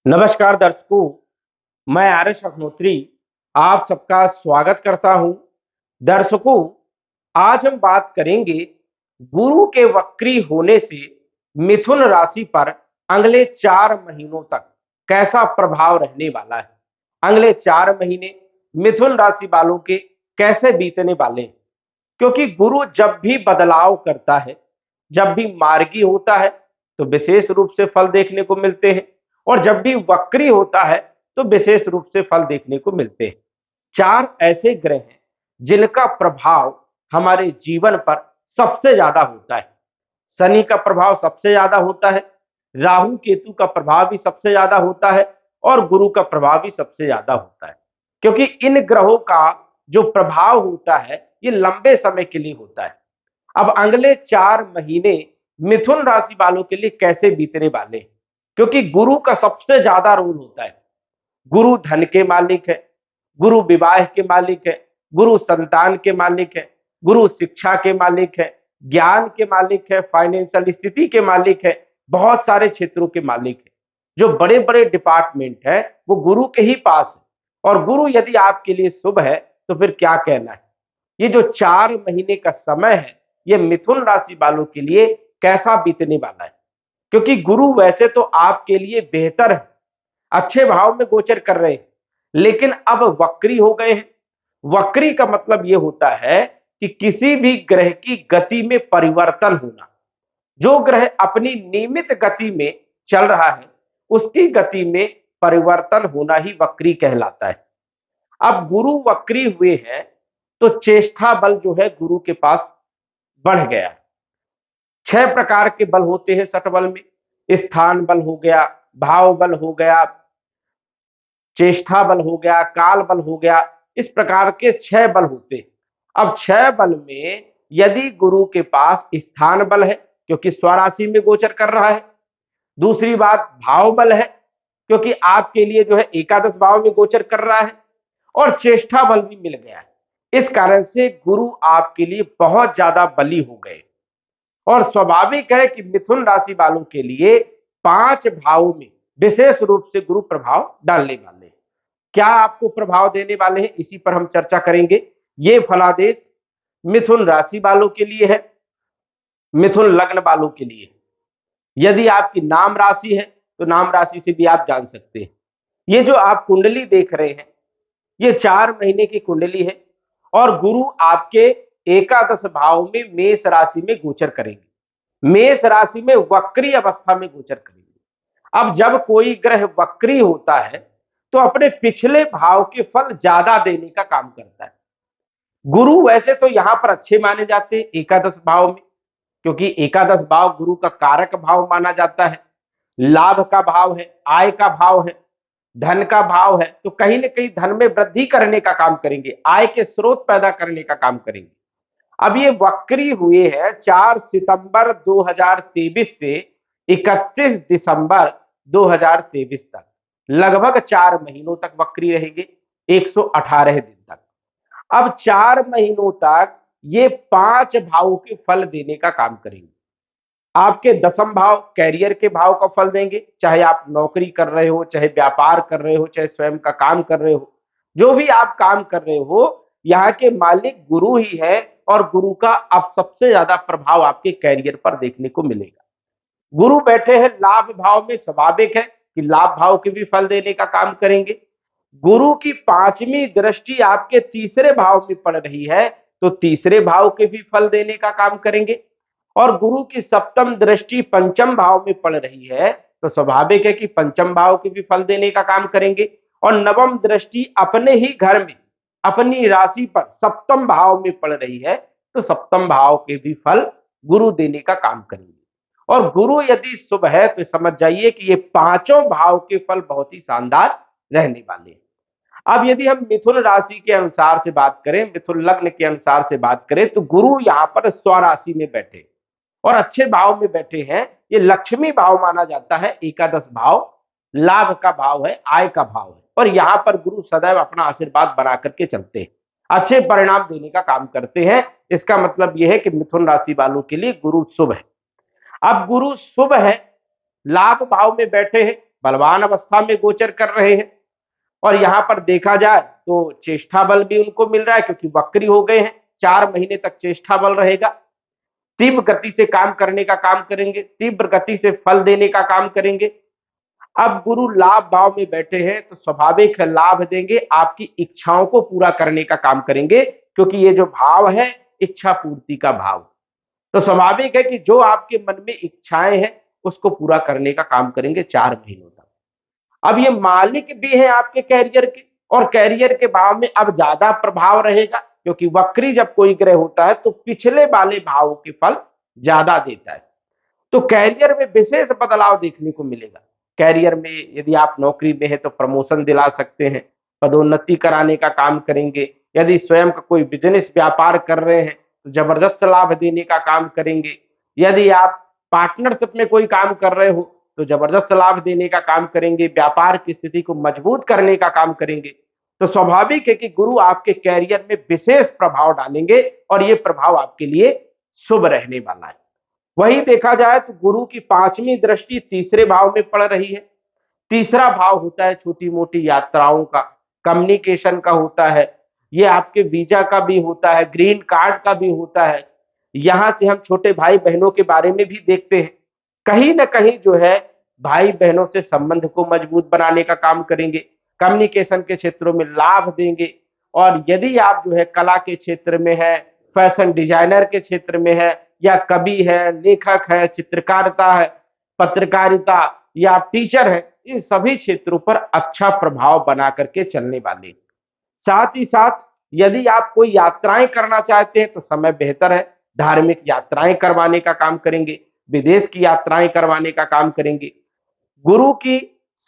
नमस्कार दर्शकों, मैं आर्यश अग्नोत्री आप सबका स्वागत करता हूं। दर्शकों, आज हम बात करेंगे गुरु के वक्री होने से मिथुन राशि पर अगले 4 महीनों तक कैसा प्रभाव रहने वाला है। अगले 4 महीने मिथुन राशि वालों के कैसे बीतने वाले हैं, क्योंकि गुरु जब भी बदलाव करता है, जब भी मार्गी होता है तो विशेष रूप से फल देखने को मिलते हैं, और जब भी वक्री होता है तो विशेष रूप से फल देखने को मिलते हैं। 4 ऐसे ग्रह हैं जिनका प्रभाव हमारे जीवन पर सबसे ज्यादा होता है। शनि का प्रभाव सबसे ज्यादा होता है, राहु केतु का प्रभाव भी सबसे ज्यादा होता है, और गुरु का प्रभाव भी सबसे ज्यादा होता है। क्योंकि इन ग्रहों का जो प्रभाव होता है ये लंबे समय के लिए होता है। अब अगले 4 महीने मिथुन राशि वालों के लिए कैसे बीतने वाले हैं, क्योंकि गुरु का सबसे ज्यादा रोल होता है। गुरु धन के मालिक है, गुरु विवाह के मालिक है, गुरु संतान के मालिक है, गुरु शिक्षा के मालिक है, ज्ञान के मालिक है, फाइनेंशियल स्थिति के मालिक है, बहुत सारे क्षेत्रों के मालिक है। जो बड़े बड़े डिपार्टमेंट है वो गुरु के ही पास है, और गुरु यदि आपके लिए शुभ है तो फिर क्या कहना है। ये जो 4 महीने का समय है ये मिथुन राशि वालों के लिए कैसा बीतने वाला है, क्योंकि गुरु वैसे तो आपके लिए बेहतर है, अच्छे भाव में गोचर कर रहे हैं, लेकिन अब वक्री हो गए हैं। वक्री का मतलब यह होता है कि किसी भी ग्रह की गति में परिवर्तन होना। जो ग्रह अपनी नियमित गति में चल रहा है उसकी गति में परिवर्तन होना ही वक्री कहलाता है। अब गुरु वक्री हुए हैं तो चेष्टा बल जो है गुरु के पास बढ़ गया है। 6 प्रकार के बल होते हैं सठ बल में। स्थान बल हो गया, भाव बल हो गया, चेष्टा बल हो गया, काल बल हो गया। इस प्रकार के 6 बल होते हैं। अब 6 बल में यदि गुरु के पास स्थान बल है क्योंकि स्वराशि में गोचर कर रहा है, दूसरी बात भाव बल है क्योंकि आपके लिए जो है एकादश भाव में गोचर कर रहा है, और चेष्टा बल भी मिल गया है। इस कारण से गुरु आपके लिए बहुत ज्यादा बली हो गए, और स्वाभाविक है कि मिथुन राशि वालों के लिए 5 भाव में विशेष रूप से गुरु प्रभाव डालने वाले हैं। क्या आपको प्रभाव देने वाले हैं इसी पर हम चर्चा करेंगे। ये फलादेश मिथुन राशि वालों के लिए है, मिथुन लग्न वालों के लिए। यदि आपकी नाम राशि है तो नाम राशि से भी आप जान सकते हैं। ये जो आप कुंडली देख रहे हैं ये 4 महीने की कुंडली है, और गुरु आपके एकादश भाव में मेष राशि में गोचर करेंगे। मेष राशि में वक्री अवस्था में गोचर करेंगे। अब जब कोई ग्रह वक्री होता है तो अपने पिछले भाव के फल ज्यादा देने का काम करता है। गुरु वैसे तो यहां पर अच्छे माने जाते हैं एकादश भाव में, क्योंकि एकादश भाव गुरु का कारक भाव माना जाता है। लाभ का भाव है, आय का भाव है, धन का भाव है, तो कहीं ना कहीं धन में वृद्धि करने का काम करेंगे, आय के स्रोत पैदा करने का काम करेंगे। अब ये वक्री हुए हैं 4 सितंबर 2023 से 31 दिसंबर 2023 तक, लगभग 4 महीनों तक वक्री रहेंगे, 118 दिन तक। अब 4 महीनों तक ये 5 भाव के फल देने का काम करेंगे। आपके दसम भाव कैरियर के भाव का फल देंगे, चाहे आप नौकरी कर रहे हो, चाहे व्यापार कर रहे हो, चाहे स्वयं का काम कर रहे हो, जो भी आप काम कर रहे हो यहाँ के मालिक गुरु ही है, और गुरु का अब सबसे ज्यादा प्रभाव आपके कैरियर पर देखने को मिलेगा। गुरु बैठे हैं लाभ भाव में, स्वाभाविक है कि लाभ भाव के भी फल देने का काम करेंगे। गुरु की 5वीं दृष्टि आपके तीसरे भाव में पड़ रही है तो तीसरे भाव के भी फल देने का काम करेंगे, और गुरु की 7म दृष्टि 5म भाव में पड़ रही है तो स्वाभाविक है कि 5म भाव के भी फल देने का काम करेंगे, और 9म दृष्टि अपने ही घर में अपनी राशि पर 7म भाव में पड़ रही है तो 7म भाव के भी फल गुरु देने का काम करेंगे। और गुरु यदि शुभ है तो समझ जाइए कि ये 5 भाव के फल बहुत ही शानदार रहने वाले हैं। अब यदि हम मिथुन राशि के अनुसार से बात करें, मिथुन लग्न के अनुसार से बात करें, तो गुरु यहाँ पर स्वराशि में बैठे और अच्छे भाव में बैठे हैं। ये लक्ष्मी भाव माना जाता है, एकादश भाव लाभ का भाव है, आय का भाव है, और यहाँ पर गुरु सदैव अपना आशीर्वाद बना करके चलते हैं, अच्छे परिणाम देने का काम करते हैं। इसका मतलब यह है कि मिथुन राशि वालों के लिए गुरु शुभ है। अब गुरु शुभ है, लाभ भाव में बैठे हैं, बलवान अवस्था में गोचर कर रहे हैं। और यहां पर देखा जाए तो चेष्टा बल भी उनको मिल रहा है, क्योंकि वक्री हो गए हैं। 4 महीने तक चेष्टा बल रहेगा। तीव्र गति से काम करने का काम करेंगे, तीव्र गति से फल देने का काम करेंगे। अब गुरु लाभ भाव में बैठे हैं तो स्वाभाविक है लाभ देंगे, आपकी इच्छाओं को पूरा करने का काम करेंगे, क्योंकि ये जो भाव है इच्छा पूर्ति का भाव। तो स्वाभाविक है कि जो आपके मन में इच्छाएं हैं उसको पूरा करने का काम करेंगे 4 महीनों तक। अब ये मालिक भी है आपके कैरियर के, और कैरियर के भाव में अब ज्यादा प्रभाव रहेगा, क्योंकि वक्री जब कोई ग्रह होता है तो पिछले वाले भावों के फल ज्यादा देता है। तो कैरियर में विशेष बदलाव देखने को मिलेगा। कैरियर में यदि आप नौकरी में है तो प्रमोशन दिला सकते हैं, पदोन्नति कराने का काम करेंगे। यदि स्वयं का कोई बिजनेस व्यापार कर रहे हैं तो जबरदस्त लाभ देने का काम करेंगे। यदि आप पार्टनरशिप में कोई काम कर रहे हो तो जबरदस्त लाभ देने का काम करेंगे, व्यापार की स्थिति को मजबूत करने का काम करेंगे। तो स्वाभाविक है कि गुरु आपके कैरियर में विशेष प्रभाव डालेंगे और ये प्रभाव आपके लिए शुभ रहने वाला है। वही देखा जाए तो गुरु की 5वीं दृष्टि तीसरे भाव में पड़ रही है। तीसरा भाव होता है छोटी मोटी यात्राओं का, कम्युनिकेशन का होता है, ये आपके वीजा का भी होता है, ग्रीन कार्ड का भी होता है। यहां से हम छोटे भाई बहनों के बारे में भी देखते हैं। कहीं ना कहीं जो है भाई बहनों से संबंध को मजबूत बनाने का काम करेंगे, कम्युनिकेशन के क्षेत्रों में लाभ देंगे। और यदि आप जो है कला के क्षेत्र में है, फैशन डिजाइनर के क्षेत्र में है, या कवि है, लेखक है, चित्रकारिता है, पत्रकारिता, या आप टीचर है, इन सभी क्षेत्रों पर अच्छा प्रभाव बना करके चलने वाले। साथ ही साथ यदि आप कोई यात्राएं करना चाहते हैं तो समय बेहतर है, धार्मिक यात्राएं करवाने का काम करेंगे, विदेश की यात्राएं करवाने का काम करेंगे। गुरु की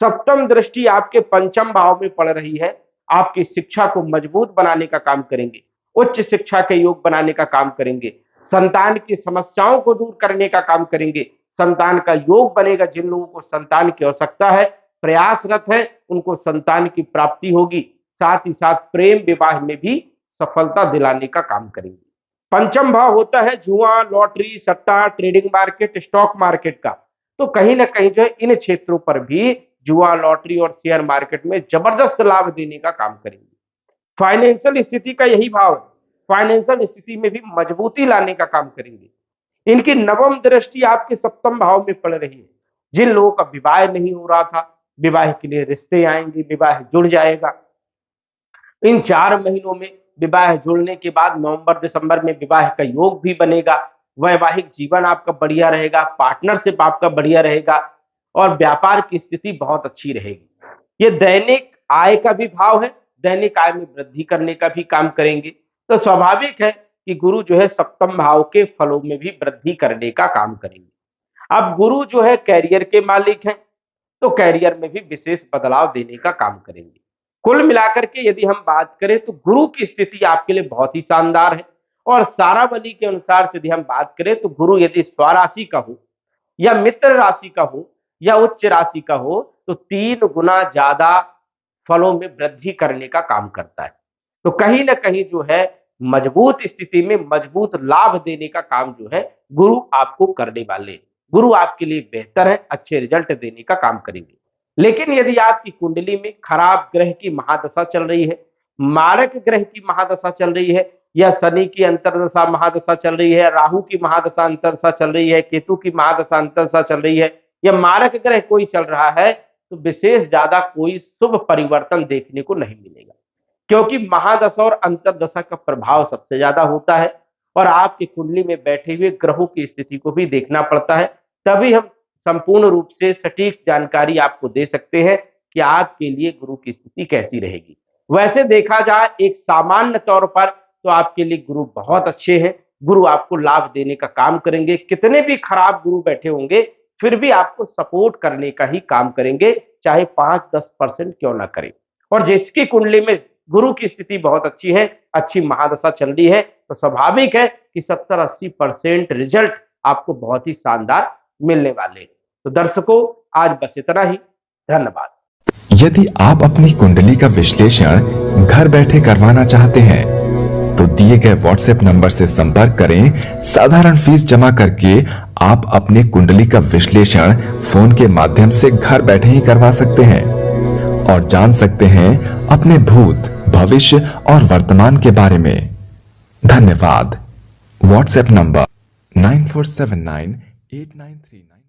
7वीं दृष्टि आपके 5म भाव में पड़ रही है, आपकी शिक्षा को मजबूत बनाने का काम करेंगे, उच्च शिक्षा के योग बनाने का काम करेंगे, संतान की समस्याओं को दूर करने का काम करेंगे, संतान का योग बनेगा। जिन लोगों को संतान की आवश्यकता है, प्रयासरत है, उनको संतान की प्राप्ति होगी। साथ ही साथ प्रेम विवाह में भी सफलता दिलाने का काम करेंगे। 5म भाव होता है जुआ, लॉटरी, सट्टा, ट्रेडिंग मार्केट, स्टॉक मार्केट का। तो कहीं ना कहीं जो है इन क्षेत्रों पर भी जुआ, लॉटरी और शेयर मार्केट में जबरदस्त लाभ देने का काम करेंगे। फाइनेंशियल स्थिति का यही भाव है, फाइनेंशियल स्थिति में भी मजबूती लाने का काम करेंगे। इनकी 9वीं दृष्टि आपके 7म भाव में पड़ रही है। जिन लोगों का विवाह नहीं हो रहा था, विवाह के लिए रिश्ते आएंगे, विवाह जुड़ जाएगा। इन 4 महीनों में विवाह जुड़ने के बाद नवंबर दिसंबर में विवाह का योग भी बनेगा। वैवाहिक जीवन आपका बढ़िया रहेगा, पार्टनरशिप आपका बढ़िया रहेगा, और व्यापार की स्थिति बहुत अच्छी रहेगी। ये दैनिक आय का भी भाव है, दैनिक आय में वृद्धि करने का भी काम करेंगे। तो स्वाभाविक है कि गुरु जो है 7म भाव के फलों में भी वृद्धि करने का काम करेंगे। अब गुरु जो है कैरियर के मालिक हैं, तो कैरियर में भी विशेष बदलाव देने का काम करेंगे। कुल मिलाकर के यदि हम बात करें तो गुरु की स्थिति आपके लिए बहुत ही शानदार है। और सारावली के अनुसार से यदि हम बात करें तो गुरु यदि स्वराशि का हो, या मित्र राशि का हो, या उच्च राशि का हो, तो 3 गुना ज्यादा फलों में वृद्धि करने का काम करता है। तो कहीं ना कहीं जो है मजबूत स्थिति में मजबूत लाभ देने का काम जो है गुरु आपको करने वाले। गुरु आपके लिए बेहतर है, अच्छे रिजल्ट देने का काम करेंगे। लेकिन यदि आपकी कुंडली में खराब ग्रह की महादशा चल रही है, मारक ग्रह की महादशा चल रही है, या शनि की अंतर्दशा महादशा चल रही है, राहु की महादशा अंतर्दशा चल रही है, केतु की महादशा अंतर्दशा चल रही है, या मारक ग्रह कोई चल रहा है, तो विशेष ज्यादा कोई शुभ परिवर्तन देखने को नहीं मिलेगा। क्योंकि महादशा और अंतर्दशा का प्रभाव सबसे ज्यादा होता है, और आपकी कुंडली में बैठे हुए ग्रहों की स्थिति को भी देखना पड़ता है, तभी हम संपूर्ण रूप से सटीक जानकारी आपको दे सकते हैं कि आपके लिए गुरु की स्थिति कैसी रहेगी। वैसे देखा जाए एक सामान्य तौर पर तो आपके लिए गुरु बहुत अच्छे हैं, गुरु आपको लाभ देने का काम करेंगे। कितने भी खराब गुरु बैठे होंगे फिर भी आपको सपोर्ट करने का ही काम करेंगे, चाहे 5-10% क्यों ना करें। और जिसकी कुंडली में गुरु की स्थिति बहुत अच्छी है, अच्छी महादशा चल रही है, तो स्वाभाविक है कि 70-80% रिजल्ट आपको बहुत ही शानदार मिलने वाले। तो दर्शकों, आज बस इतना ही। धन्यवाद। यदि आप अपनी कुंडली का विश्लेषण घर बैठे करवाना चाहते हैं तो दिए गए व्हाट्सएप नंबर से संपर्क करें। साधारण फीस जमा करके आप अपनी कुंडली का विश्लेषण फोन के माध्यम से घर बैठे ही करवा सकते हैं और जान सकते हैं अपने भूत, भविष्य और वर्तमान के बारे में। धन्यवाद। WhatsApp number 94798939